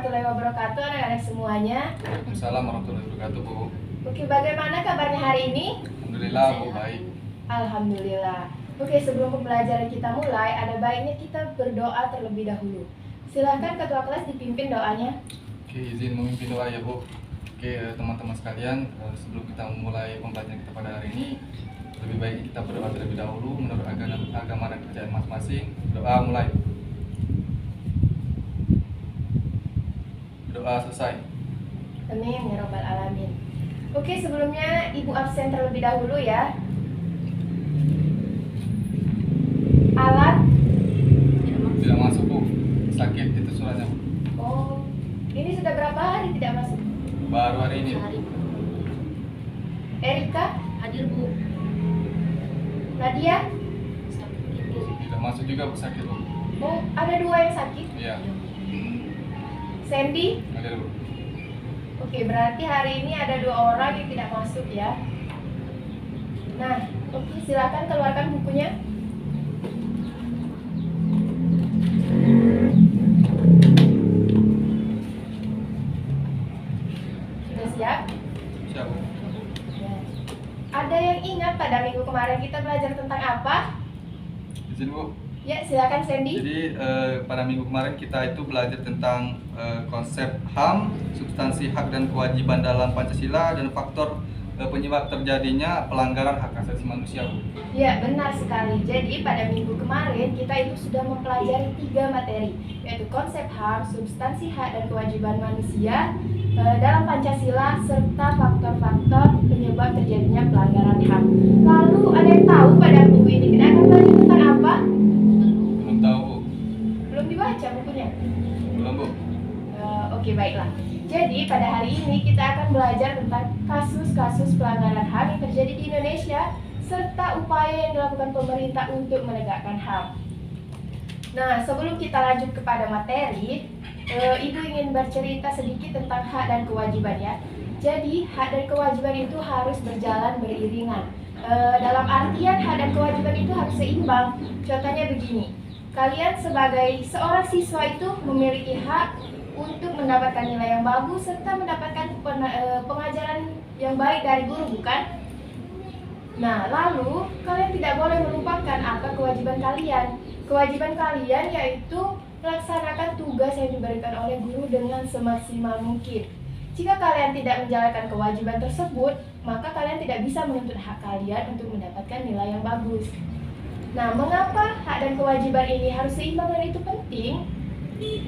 warahmatullahi wabarakatuh anak-anak semuanya. Waalaikumsalam warahmatullahi wabarakatuh, Bu. Oke, bagaimana kabarnya hari ini? Alhamdulillah, Bu, baik. Alhamdulillah. Oke, sebelum pembelajaran kita mulai, ada baiknya kita berdoa terlebih dahulu. Silahkan ketua kelas dipimpin doanya. Oke, izin memimpin doa ya, Bu. Oke, teman-teman sekalian, sebelum kita memulai pembelajaran kita pada hari ini, lebih baik kita berdoa terlebih dahulu menurut agama dan kepercayaan masing-masing. Doa mulai. Doa selesai. Amin ya robbal alamin. Oke, sebelumnya Ibu absen terlebih dahulu ya. Alat Tidak masuk, Bu. Sakit itu suratnya, Bu. Oh, ini sudah berapa hari tidak masuk? Baru hari ini. Erika, Hadir, Bu. Nadia, Tidak masuk juga, Bu, sakit, Bu. oh ada dua yang sakit. Iya, Sandy, ada, Bu. oke berarti hari ini ada dua orang yang tidak masuk ya. Nah, oke silakan keluarkan bukunya. Sudah siap? Siap, Bu. Ya. Ada yang ingat pada minggu kemarin kita belajar tentang apa? Izin, Bu. Ya, silakan Sandy. Jadi pada minggu kemarin kita itu belajar tentang konsep HAM, substansi hak dan kewajiban dalam Pancasila, dan faktor penyebab terjadinya pelanggaran hak asasi manusia. Ya, benar sekali. Jadi pada minggu kemarin kita itu sudah mempelajari 3 materi, yaitu konsep HAM, substansi hak dan kewajiban manusia dalam Pancasila, serta faktor-faktor penyebab terjadinya pelanggaran HAM. Lalu ada yang tahu pada minggu ini kita akan belajar tentang apa? Belum tahu, Bu. Belum dibaca bukunya? Belum, Bu. Oke, baiklah. Jadi pada hari ini kita akan belajar tentang kasus-kasus pelanggaran HAM yang terjadi di Indonesia serta upaya yang dilakukan pemerintah untuk menegakkan HAM. Nah, sebelum kita lanjut kepada materi, Ibu ingin bercerita sedikit tentang hak dan kewajiban ya. Jadi hak dan kewajiban itu harus berjalan beriringan. Dalam artian hak dan kewajiban itu harus seimbang. Contohnya begini, kalian sebagai seorang siswa itu memiliki hak untuk mendapatkan nilai yang bagus serta mendapatkan pengajaran yang baik dari guru, bukan? Nah, lalu kalian tidak boleh melupakan apa kewajiban kalian. Kewajiban kalian yaitu melaksanakan tugas yang diberikan oleh guru dengan semaksimal mungkin. Jika kalian tidak menjalankan kewajiban tersebut, maka kalian tidak bisa menuntut hak kalian untuk mendapatkan nilai yang bagus. Nah, mengapa hak dan kewajiban ini harus seimbang dan itu penting?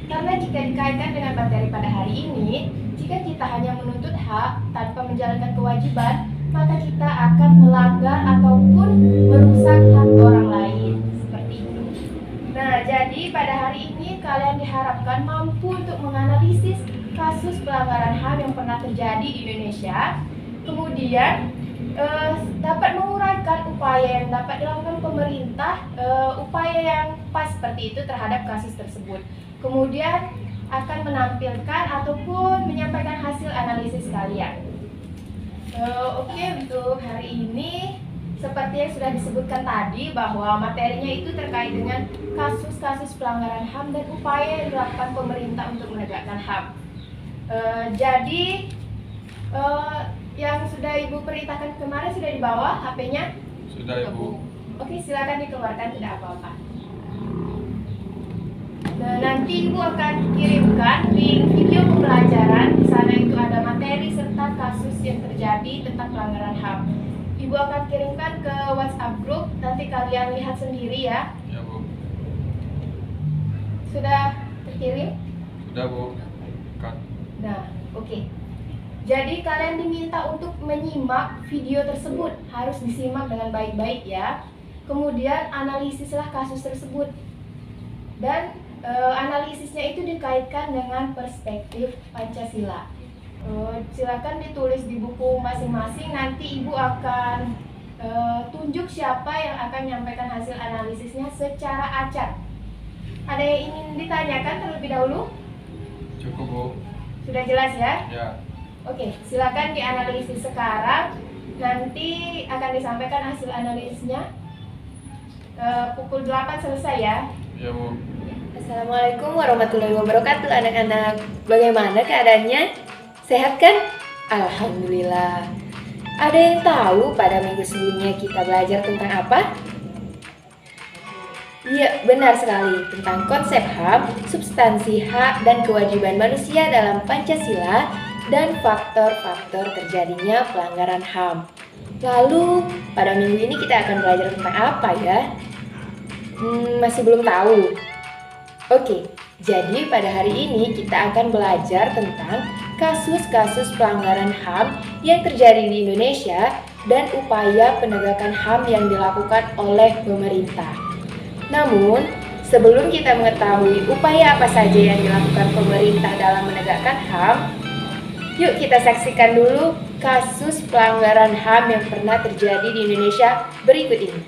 Karena jika dikaitkan dengan materi pada hari ini, jika kita hanya menuntut hak tanpa menjalankan kewajiban, maka kita akan melanggar ataupun merusak hak orang lain. Seperti itu. Nah, jadi pada hari ini kalian diharapkan mampu untuk menganalisis kasus pelanggaran HAM yang pernah terjadi di Indonesia, kemudian dapat menguraikan upaya yang dapat dilakukan pemerintah, upaya yang pas seperti itu terhadap kasus tersebut. Kemudian akan menampilkan ataupun menyampaikan hasil analisis kalian. Oke, untuk hari ini seperti yang sudah disebutkan tadi bahwa materinya itu terkait dengan kasus-kasus pelanggaran HAM dan upaya yang dilakukan pemerintah untuk menegakkan HAM. Jadi yang sudah Ibu perintahkan kemarin sudah dibawa HP-nya? Sudah, Ibu. Oke, silakan dikeluarkan, tidak apa-apa. Nah, nanti Ibu akan kirimkan link video pembelajaran. Di sana itu ada materi serta kasus yang terjadi tentang pelanggaran HAM. Ibu akan kirimkan ke WhatsApp group. Nanti kalian lihat sendiri ya. Ya, Bu. Sudah terkirim? Sudah, Bu. Cut. Nah, oke. Jadi kalian diminta untuk menyimak video tersebut. Harus disimak dengan baik-baik ya. Kemudian analisislah kasus tersebut. Dan analisisnya itu dikaitkan dengan perspektif Pancasila. Silakan ditulis di buku masing-masing. Nanti Ibu akan tunjuk siapa yang akan menyampaikan hasil analisisnya secara acak. Ada yang ingin ditanyakan terlebih dahulu? Cukup, Bu. Sudah jelas ya? Ya. Oke, silakan dianalisis sekarang. Nanti akan disampaikan hasil analisisnya pukul 8 selesai ya. Ya, Bu. Assalamualaikum warahmatullahi wabarakatuh anak-anak. Bagaimana keadaannya? Sehat kan? Alhamdulillah. Ada yang tahu pada minggu sebelumnya kita belajar tentang apa? Iya, benar sekali. Tentang konsep HAM, substansi hak dan kewajiban manusia dalam Pancasila, dan faktor-faktor terjadinya pelanggaran HAM. Lalu, pada minggu ini kita akan belajar tentang apa ya? Masih belum tahu. Oke, jadi pada hari ini kita akan belajar tentang kasus-kasus pelanggaran HAM yang terjadi di Indonesia dan upaya penegakan HAM yang dilakukan oleh pemerintah. Namun, sebelum kita mengetahui upaya apa saja yang dilakukan pemerintah dalam menegakkan HAM, yuk kita saksikan dulu kasus pelanggaran HAM yang pernah terjadi di Indonesia berikut ini.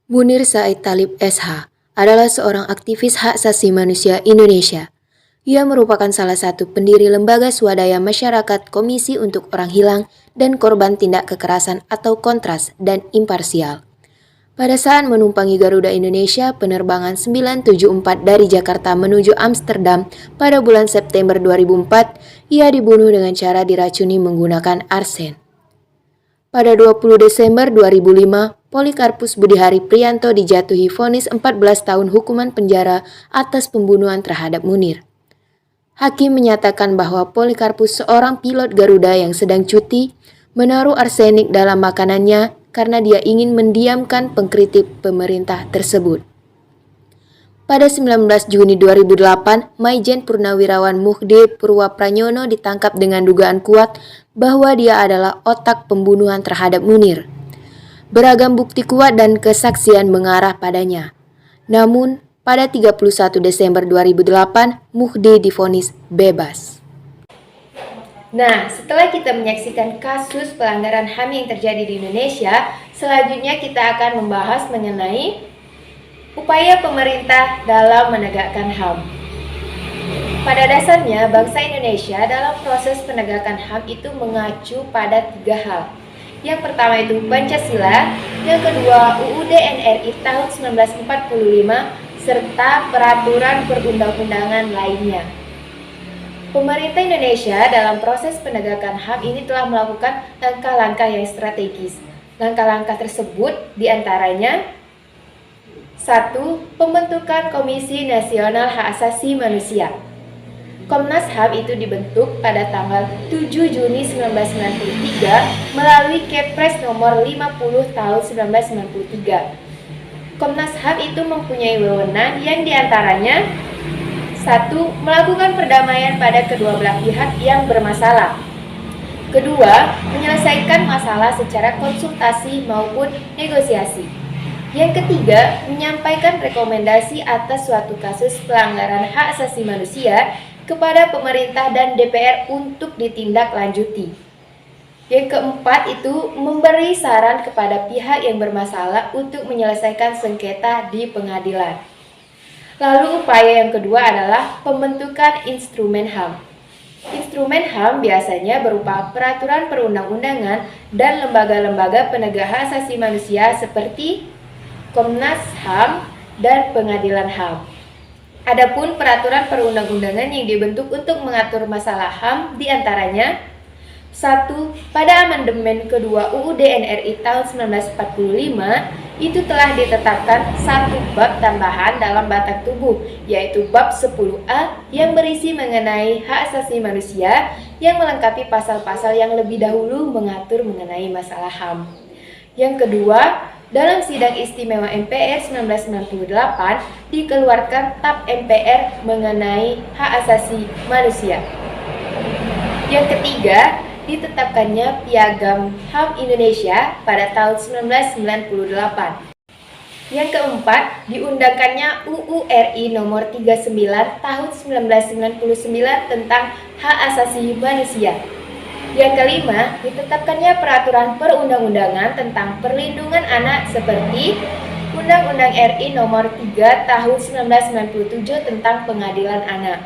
Munir Said Talib SH adalah seorang aktivis hak asasi manusia Indonesia. Ia merupakan salah satu pendiri lembaga swadaya masyarakat Komisi untuk Orang Hilang dan Korban Tindak Kekerasan atau Kontras dan Imparsial. Pada saat menumpangi Garuda Indonesia penerbangan 974 dari Jakarta menuju Amsterdam pada bulan September 2004, ia dibunuh dengan cara diracuni menggunakan arsen. Pada 20 Desember 2005, Polikarpus Budihari Priyanto dijatuhi vonis 14 tahun hukuman penjara atas pembunuhan terhadap Munir. Hakim menyatakan bahwa Polikarpus seorang pilot Garuda yang sedang cuti menaruh arsenik dalam makanannya karena dia ingin mendiamkan pengkritik pemerintah tersebut. Pada 19 Juni 2008, Maijen Purnawirawan Muhdi Purwapranyono ditangkap dengan dugaan kuat bahwa dia adalah otak pembunuhan terhadap Munir. Beragam bukti kuat dan kesaksian mengarah padanya. Namun, pada 31 Desember 2008, Muhdi divonis bebas. Nah, setelah kita menyaksikan kasus pelanggaran HAM yang terjadi di Indonesia, selanjutnya kita akan membahas mengenai upaya pemerintah dalam menegakkan HAM. Pada dasarnya, bangsa Indonesia dalam proses penegakan HAM itu mengacu pada 3 hal. Yang pertama itu Pancasila, yang kedua UUD NRI tahun 1945, serta peraturan perundang-undangan lainnya. Pemerintah Indonesia dalam proses penegakan HAM ini telah melakukan langkah-langkah yang strategis. Langkah-langkah tersebut diantaranya 1. Pembentukan Komisi Nasional Hak Asasi Manusia. Komnas HAM itu dibentuk pada tanggal 7 Juni 1993 melalui Kepres nomor 50 tahun 1993. Komnas HAM itu mempunyai wewenang yang diantaranya 1. Melakukan perdamaian pada kedua belah pihak yang bermasalah. Kedua, menyelesaikan masalah secara konsultasi maupun negosiasi. Yang ketiga, menyampaikan rekomendasi atas suatu kasus pelanggaran hak asasi manusia kepada pemerintah dan DPR untuk ditindaklanjuti. Yang keempat itu memberi saran kepada pihak yang bermasalah untuk menyelesaikan sengketa di pengadilan. Lalu upaya yang kedua adalah pembentukan instrumen HAM. Instrumen HAM biasanya berupa peraturan perundang-undangan dan lembaga-lembaga penegak hak asasi manusia seperti Komnas HAM dan Pengadilan HAM. Adapun peraturan perundang-undangan yang dibentuk untuk mengatur masalah HAM diantaranya 1. Pada amandemen kedua UUD NRI tahun 1945 itu telah ditetapkan satu bab tambahan dalam batak tubuh, yaitu bab 10A yang berisi mengenai hak asasi manusia yang melengkapi pasal-pasal yang lebih dahulu mengatur mengenai masalah HAM. Yang kedua, dalam sidang istimewa MPR 1998 dikeluarkan TAP MPR mengenai hak asasi manusia. Yang ketiga, ditetapkannya Piagam HAM Indonesia pada tahun 1998. Yang keempat, diundangkannya UU RI nomor 39 tahun 1999 tentang hak asasi manusia. Yang kelima, ditetapkannya peraturan perundang-undangan tentang perlindungan anak seperti Undang-Undang RI nomor 3 tahun 1997 tentang pengadilan anak.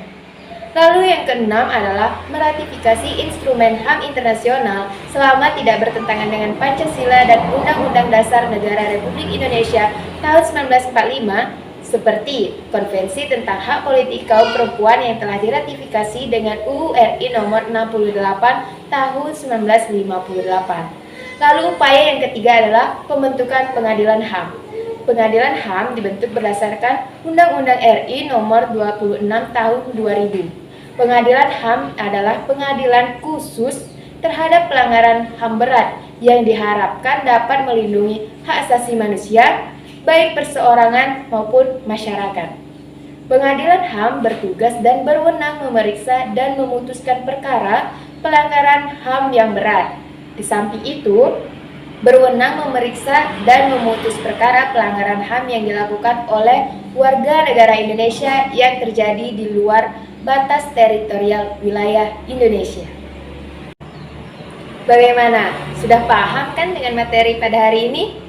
Lalu yang keenam adalah meratifikasi instrumen HAM internasional selama tidak bertentangan dengan Pancasila dan Undang-Undang Dasar Negara Republik Indonesia tahun 1945 seperti Konvensi tentang Hak Politik Kaum Perempuan yang telah diratifikasi dengan UU RI nomor 68 tahun 1958. Lalu upaya yang ketiga adalah pembentukan Pengadilan HAM. Pengadilan HAM dibentuk berdasarkan Undang-Undang RI nomor 26 tahun 2000. Pengadilan HAM adalah pengadilan khusus terhadap pelanggaran HAM berat yang diharapkan dapat melindungi hak asasi manusia, baik perseorangan maupun masyarakat. Pengadilan HAM bertugas dan berwenang memeriksa dan memutuskan perkara pelanggaran HAM yang berat. Di samping itu, berwenang memeriksa dan memutus perkara pelanggaran HAM yang dilakukan oleh warga negara Indonesia yang terjadi di luar batas teritorial wilayah Indonesia. Bagaimana? Sudah paham kan dengan materi pada hari ini?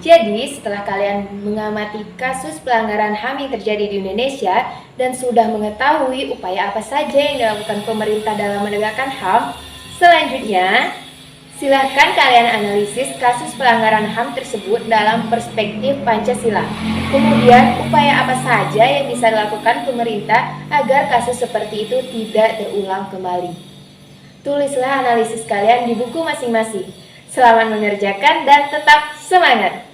Jadi, setelah kalian mengamati kasus pelanggaran HAM yang terjadi di Indonesia dan sudah mengetahui upaya apa saja yang dilakukan pemerintah dalam menegakkan HAM, selanjutnya silakan kalian analisis kasus pelanggaran HAM tersebut dalam perspektif Pancasila. Kemudian, upaya apa saja yang bisa dilakukan pemerintah agar kasus seperti itu tidak terulang kembali. Tulislah analisis kalian di buku masing-masing. Selamat mengerjakan dan tetap semangat!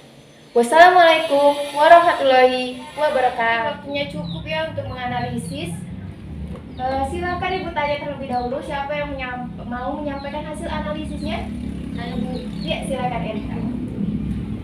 Wassalamualaikum warahmatullahi wabarakatuh. Waktunya cukup ya untuk menganalisis. Silakan Ibu tanya terlebih dahulu siapa yang mau menyampaikan hasil analisisnya. Saya Bu. Ya, silakan Erika.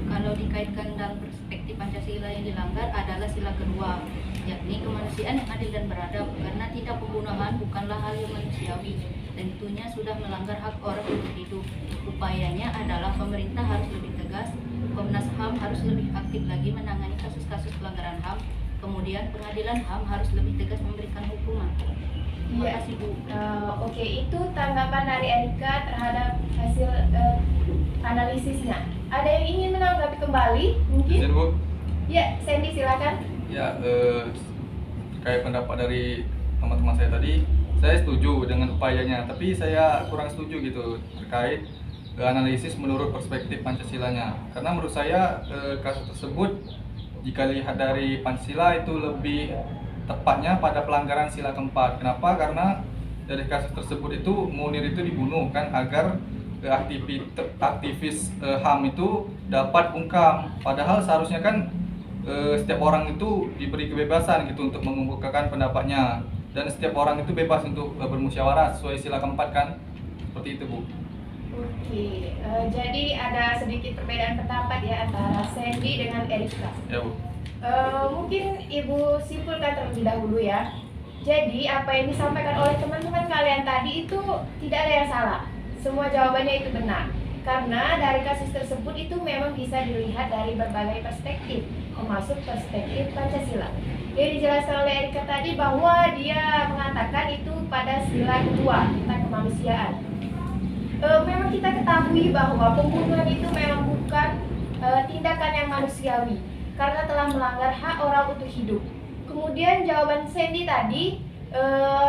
Kalau dikaitkan dalam perspektif Pancasila yang dilanggar adalah sila kedua, yakni kemanusiaan yang adil dan beradab, karena tindak pembunuhan bukanlah hal yang manusiawi dan itunya sudah melanggar hak orang untuk hidup. Upayanya adalah pemerintah harus lebih tegas, Komnas HAM harus lebih aktif lagi menangani kasus-kasus pelanggaran HAM, kemudian pengadilan HAM harus lebih tegas memberikan hukuman. Terima kasih Bu. Oke, itu tanggapan dari Erika terhadap hasil analisisnya. Ada yang ingin menanggapi kembali? Mungkin? Izin, Bu. Ya, Sandy silakan. Ya, terkait pendapat dari teman-teman saya tadi, saya setuju dengan upayanya, tapi saya kurang setuju gitu terkait analisis menurut perspektif Pancasilanya. Karena menurut saya kasus tersebut jika lihat dari Pancasila itu lebih tepatnya pada pelanggaran sila keempat. Kenapa? Karena dari kasus tersebut itu Munir itu dibunuh kan agar aktivis HAM itu dapat bungkam. Padahal seharusnya kan setiap orang itu diberi kebebasan gitu untuk mengemukakan pendapatnya, dan setiap orang itu bebas untuk bermusyawarah sesuai sila keempat kan, seperti itu Bu. Oke, jadi ada sedikit perbedaan pendapat ya antara Sandy dengan Erika. Ya Bu. Mungkin Ibu simpulkan terlebih dahulu ya. Jadi apa yang disampaikan oleh teman-teman kalian tadi itu tidak ada yang salah. Semua jawabannya itu benar. Karena dari kasus tersebut itu memang bisa dilihat dari berbagai perspektif, termasuk perspektif Pancasila. Yang dijelaskan oleh Erika tadi bahwa dia mengatakan itu pada sila kedua tentang kemanusiaan. Memang kita ketahui bahwa pembunuhan itu memang bukan tindakan yang manusiawi karena telah melanggar hak orang untuk hidup. Kemudian jawaban Sandy tadi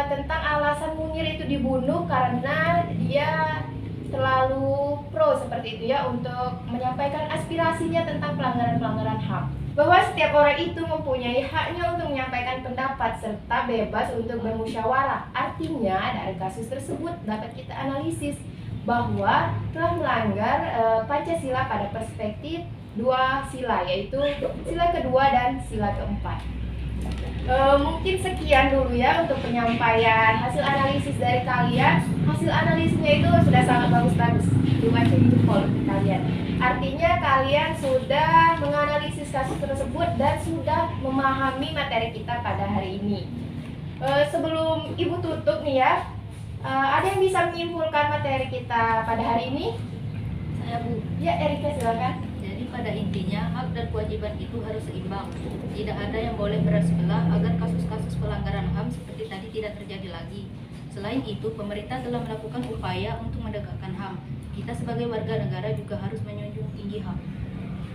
tentang alasan Munir itu dibunuh karena dia terlalu pro seperti itu ya untuk menyampaikan aspirasinya tentang pelanggaran-pelanggaran HAM. Bahwa setiap orang itu mempunyai haknya untuk menyampaikan pendapat serta bebas untuk bermusyawarah. Artinya dari kasus tersebut dapat kita analisis bahwa telah melanggar Pancasila pada perspektif dua sila, yaitu sila kedua dan sila keempat. Mungkin sekian dulu ya untuk penyampaian hasil analisis dari kalian. Hasil analisisnya itu sudah sangat bagus-bagus, dibaca di jempol kalian. Artinya kalian sudah menganalisis kasus tersebut dan sudah memahami materi kita pada hari ini. Sebelum Ibu tutup nih ya, ada yang bisa menyimpulkan materi kita pada hari ini? Saya Bu. Ya, Erika silakan. Jadi pada intinya hak dan kewajiban itu harus seimbang. Tidak ada yang boleh berat-sebelah agar kasus-kasus pelanggaran HAM seperti tadi tidak terjadi lagi. Selain itu, pemerintah telah melakukan upaya untuk menegakkan HAM. Kita sebagai warga negara juga harus menjunjung tinggi HAM.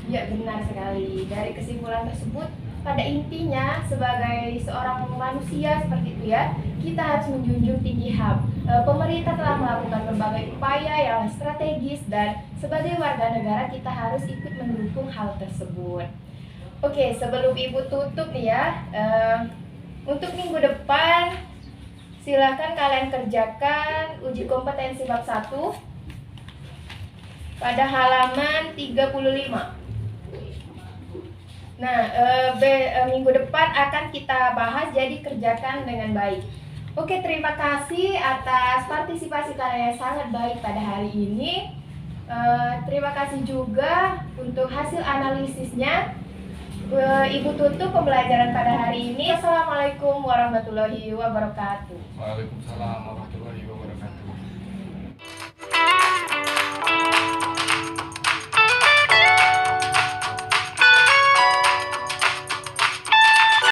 Ya, benar sekali. Dari kesimpulan tersebut, pada intinya sebagai seorang manusia seperti itu ya, kita harus menjunjung tinggi HAM. Pemerintah telah melakukan berbagai upaya yang strategis dan sebagai warga negara kita harus ikut mendukung hal tersebut. Oke, sebelum Ibu tutup nih ya, untuk minggu depan silahkan kalian kerjakan uji kompetensi bab 1 pada halaman 35. Nah, minggu depan akan kita bahas, jadi kerjakan dengan baik. Oke, terima kasih atas partisipasi kalian yang sangat baik pada hari ini. Terima kasih juga untuk hasil analisisnya. Ibu tutup pembelajaran pada hari ini. Assalamualaikum warahmatullahi wabarakatuh. Waalaikumsalam warahmatullahi wabarakatuh.